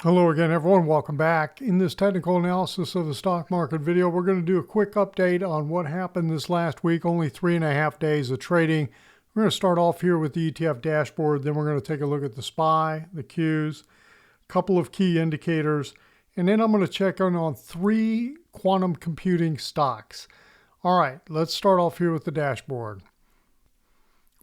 Hello again, everyone. Welcome back. In this technical analysis of the stock market video, we're going to do a quick update on what happened this last week, only 3.5 days of trading. We're going to start off here with the ETF dashboard, then we're going to take a look at the SPY, the Qs, a couple of key indicators, and then I'm going to check in on 3 quantum computing stocks. All right, let's start off here with the dashboard.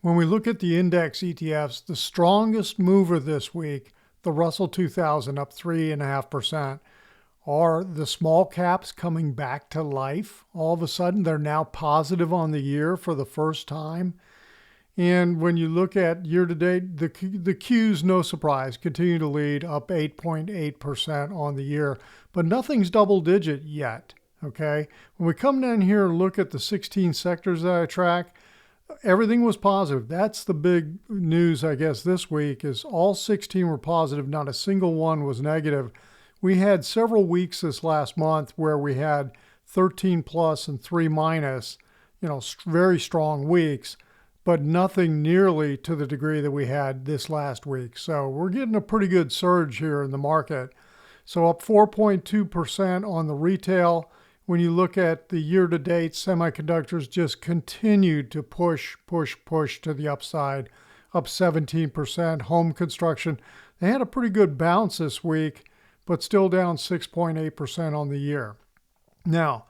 When we look at the index ETFs, the strongest mover this week, the Russell 2000 up 3.5%. Are the small caps coming back to life? All of a sudden, they're now positive on the year for the first time. And when you look at year to date, the Qs, no surprise, continue to lead up 8.8% on the year, but nothing's double digit yet. Okay. When we come down here and look at the 16 sectors that I track, everything was positive. That's the big news, I guess, this week is all 16 were positive. Not a single one was negative. We had several weeks this last month where we had 13 plus and 3 minus, very strong weeks, but nothing nearly to the degree that we had this last week. So we're getting a pretty good surge here in the market. So up 4.2% on the retail. When you look at the year-to-date, semiconductors just continued to push to the upside, up 17%. Home construction, they had a pretty good bounce this week, but still down 6.8% on the year. Now,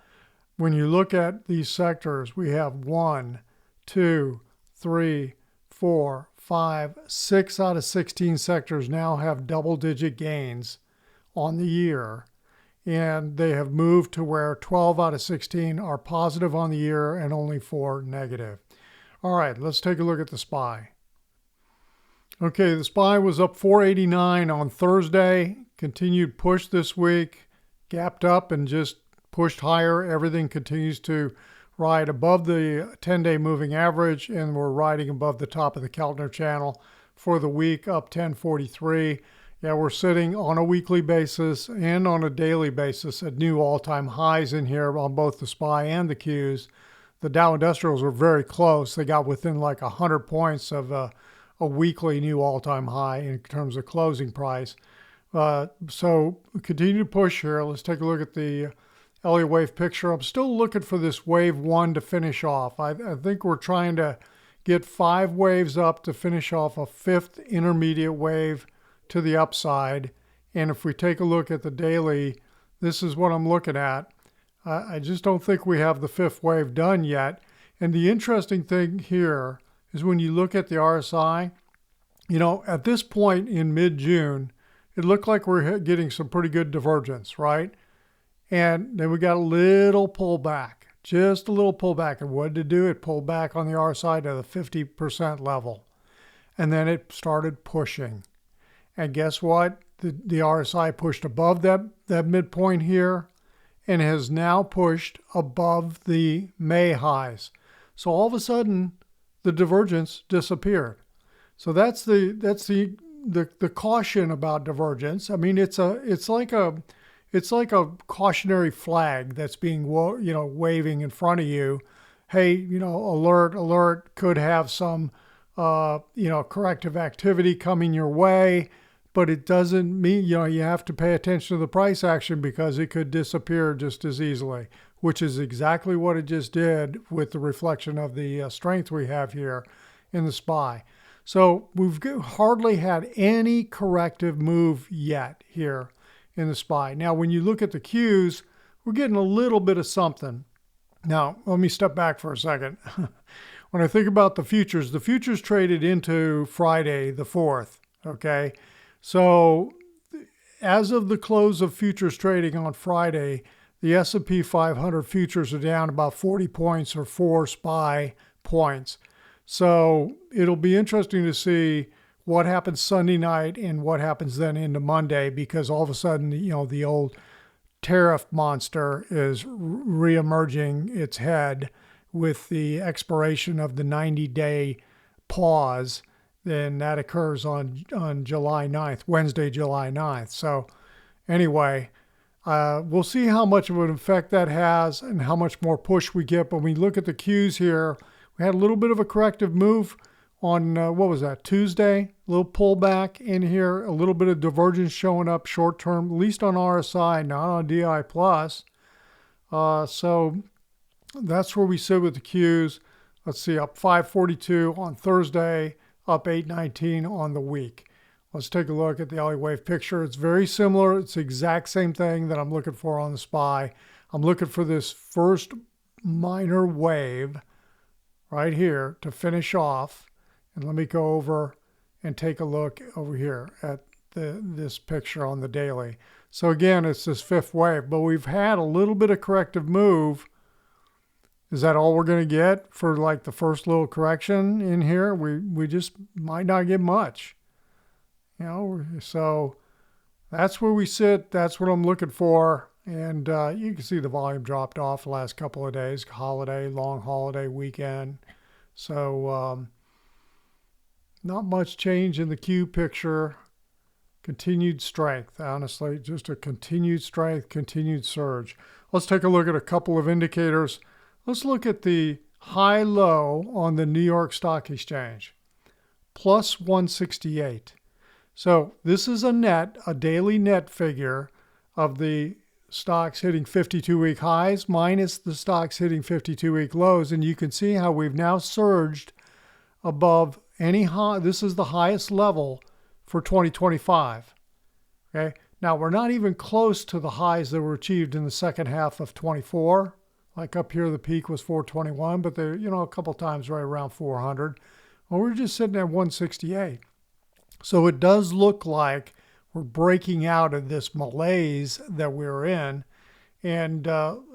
when you look at these sectors, we have 1, 2, 3, 4, 5, 6 out of 16 sectors now have double-digit gains on the year. And they have moved to where 12 out of 16 are positive on the year and only 4 negative. All right, let's take a look at the SPY. Okay, the SPY was up 489 on Thursday, continued push this week, gapped up and just pushed higher. Everything continues to ride above the 10-day moving average, and we're riding above the top of the Keltner channel for the week, up 1043. Yeah, we're sitting on a weekly basis and on a daily basis at new all-time highs in here on both the SPY and the Qs. The Dow Industrials were very close. They got within like 100 points of a weekly new all-time high in terms of closing price. So we continue to push here. Let's take a look at the Elliott wave picture. I'm still looking for this wave 1 to finish off. I think we're trying to get 5 waves up to finish off a 5th intermediate wave to the upside. And if we take a look at the daily, this is what I'm looking at. I just don't think we have the 5th wave done yet. And the interesting thing here is when you look at the RSI, at this point in mid-June, it looked like we're getting some pretty good divergence, right? And then we got a little pullback, just a little pullback. And what did it do? It pulled back on the RSI to the 50% level. And then it started pushing. And guess what? The RSI pushed above that midpoint here and has now pushed above the May highs. So all of a sudden, the divergence disappeared. So that's the caution about divergence. I mean, it's like a cautionary flag that's being waving in front of you. Hey, alert, could have some corrective activity coming your way. But it doesn't mean, you have to pay attention to the price action because it could disappear just as easily, which is exactly what it just did with the reflection of the strength we have here in the SPY. So we've hardly had any corrective move yet here in the SPY. Now, when you look at the Qs, we're getting a little bit of something. Now, let me step back for a second. When I think about the futures traded into Friday the 4th, okay? So as of the close of futures trading on Friday, the S&P 500 futures are down about 40 points or 4 SPY points. So it'll be interesting to see what happens Sunday night and what happens then into Monday, because all of a sudden, the old tariff monster is reemerging its head with the expiration of the 90-day pause. Then that occurs on July 9th, Wednesday, July 9th. So anyway, we'll see how much of an effect that has and how much more push we get. But when we look at the Qs here, we had a little bit of a corrective move on, what was that, Tuesday? A little pullback in here, a little bit of divergence showing up short term, at least on RSI, not on DI+. So that's where we sit with the Qs. Let's see, up 542 on Thursday, up 819 on the week. Let's take a look at the Elliott wave picture. It's very similar. It's the exact same thing that I'm looking for on the SPY. I'm looking for this first minor wave right here to finish off. And let me go over and take a look over here at this picture on the daily. So again, it's this fifth wave, but we've had a little bit of corrective move. Is that all we're going to get for like the first little correction in here? We just might not get much. You know, so that's where we sit. That's what I'm looking for. And you can see the volume dropped off the last couple of days. Holiday, long holiday weekend. So not much change in the Q picture. Continued strength, honestly. Just a continued strength, continued surge. Let's take a look at a couple of indicators. Let's look at the high-low on the New York Stock Exchange. Plus 168. So this is a daily net figure of the stocks hitting 52-week highs minus the stocks hitting 52-week lows. And you can see how we've now surged above any high. This is the highest level for 2025. Okay. Now we're not even close to the highs that were achieved in the second half of 24. Like up here, the peak was 421, but they're, you know, a couple times right around 400. Well, we're just sitting at 168. So it does look like we're breaking out of this malaise that we're in, and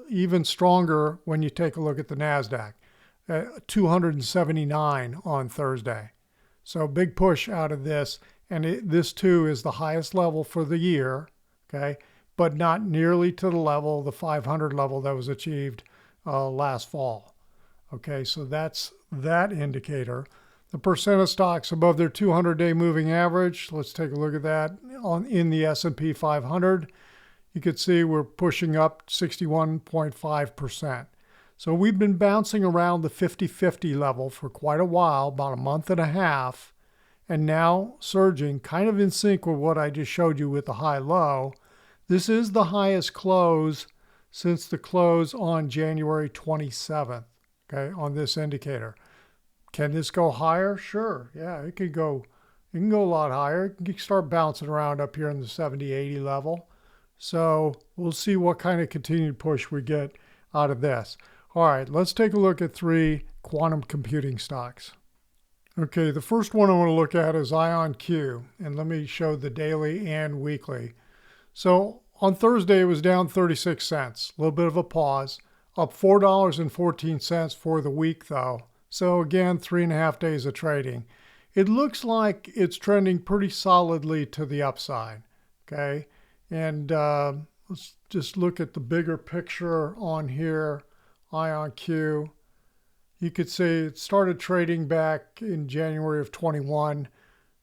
even stronger when you take a look at the Nasdaq, 279 on Thursday. So big push out of this, and this too is the highest level for the year, okay, but not nearly to the level, the 500 level that was achieved last fall. Okay, so that's that indicator. The percent of stocks above their 200-day moving average, let's take a look at that. In the S&P 500, you could see we're pushing up 61.5%. So we've been bouncing around the 50-50 level for quite a while, about a month and a half, and now surging, kind of in sync with what I just showed you with the high-low. This is the highest close since the close on January 27th, okay, on this indicator. Can this go higher? Sure. Yeah, it can go a lot higher. It can start bouncing around up here in the 70, 80 level. So we'll see what kind of continued push we get out of this. All right, let's take a look at 3 quantum computing stocks. Okay, the first one I want to look at is IonQ, and let me show the daily and weekly. So on Thursday, it was down 36 cents, a little bit of a pause, up $4.14 for the week though. So again, 3.5 days of trading. It looks like it's trending pretty solidly to the upside, okay? And let's just look at the bigger picture on here, IonQ. You could see it started trading back in January of 21.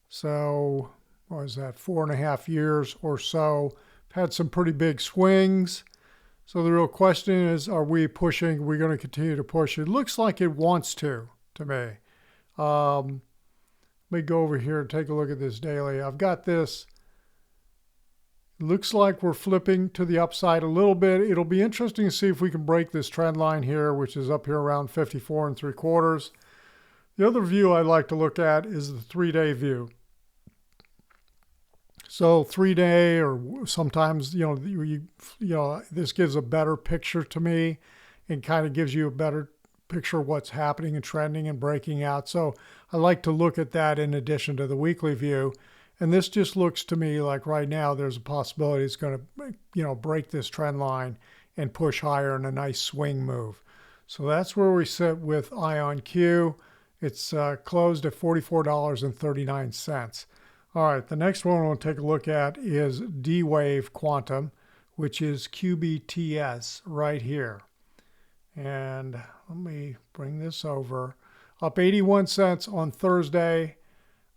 So what was that, 4.5 years or so. Had some pretty big swings. So the real question is, are we pushing? Are we going to continue to push? It looks like it wants to me. Let me go over here and take a look at this daily. I've got this. It looks like we're flipping to the upside a little bit. It'll be interesting to see if we can break this trend line here, which is up here around 54 3/4. The other view I like to look at is the 3-day view. So 3-day, or sometimes, this gives a better picture to me and kind of gives you a better picture of what's happening and trending and breaking out. So I like to look at that in addition to the weekly view. And this just looks to me like right now there's a possibility it's going to, break this trend line and push higher in a nice swing move. So that's where we sit with IonQ. It's closed at $44.39. All right, the next one I want to take a look at is D-Wave Quantum, which is QBTS right here. And let me bring this over. Up 81 cents on Thursday.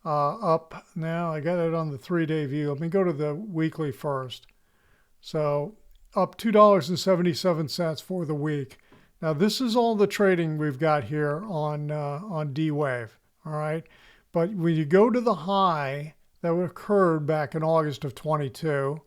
Up now, I got it on the 3-day view. Let me go to the weekly first. So up $2.77 for the week. Now this is all the trading we've got here on D-Wave. All right. But when you go to the high that occurred back in August of 22,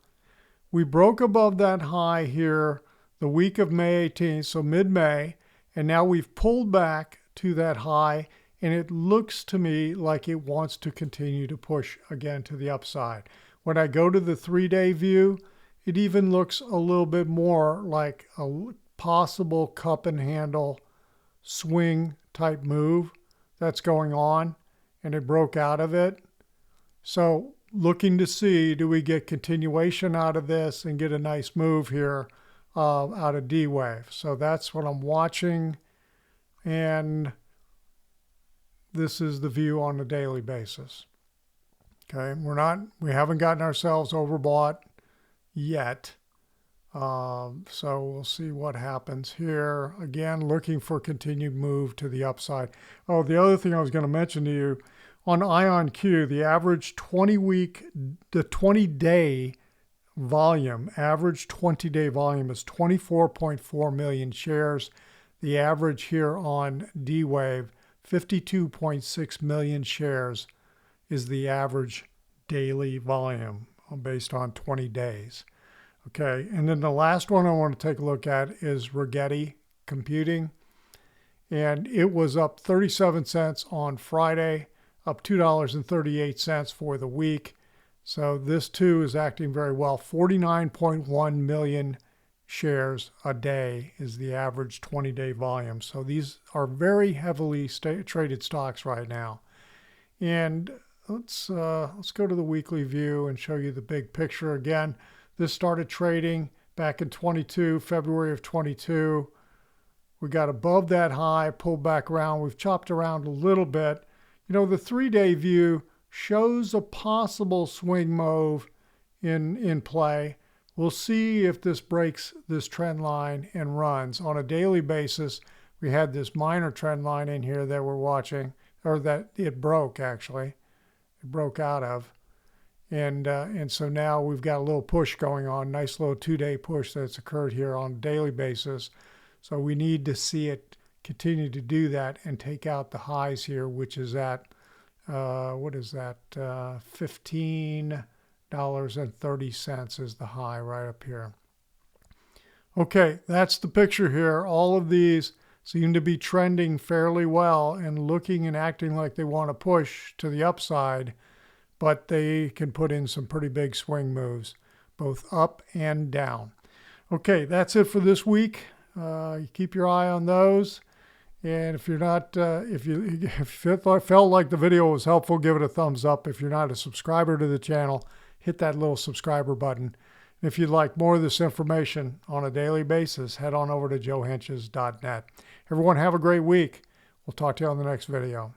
we broke above that high here the week of May 18th, so mid-May, and now we've pulled back to that high, and it looks to me like it wants to continue to push again to the upside. When I go to the 3-day view, it even looks a little bit more like a possible cup and handle swing type move that's going on, and it broke out of it. So looking to see, do we get continuation out of this and get a nice move here out of D-Wave? So that's what I'm watching, and this is the view on a daily basis. Okay, we haven't gotten ourselves overbought yet. So we'll see what happens here. Again, looking for continued move to the upside. Oh, the other thing I was going to mention to you, on IonQ, the average 20-day volume, average 20-day volume is 24.4 million shares. The average here on D-Wave, 52.6 million shares is the average daily volume based on 20 days. Okay, and then the last one I want to take a look at is Rigetti Computing. And it was up 37 cents on Friday, up $2.38 for the week. So this too is acting very well. 49.1 million shares a day is the average 20-day volume. So these are very heavily traded stocks right now. And let's go to the weekly view and show you the big picture again. This started trading back in February of 22. We got above that high, pulled back around. We've chopped around a little bit. You know, the 3-day view shows a possible swing move in play. We'll see if this breaks this trend line and runs. On a daily basis, we had this minor trend line in here that we're watching, or that it broke actually. It broke out of. And so now we've got a little push going on, nice little 2-day push that's occurred here on a daily basis. So we need to see it continue to do that and take out the highs here, which is at, what is that, $15.30 is the high right up here. Okay, that's the picture here. All of these seem to be trending fairly well and looking and acting like they want to push to the upside, but they can put in some pretty big swing moves, both up and down. Okay, that's it for this week. Keep your eye on those. And if you're not, if you felt like the video was helpful, give it a thumbs up. If you're not a subscriber to the channel, hit that little subscriber button. And if you'd like more of this information on a daily basis, head on over to joehenches.net. Everyone have a great week. We'll talk to you on the next video.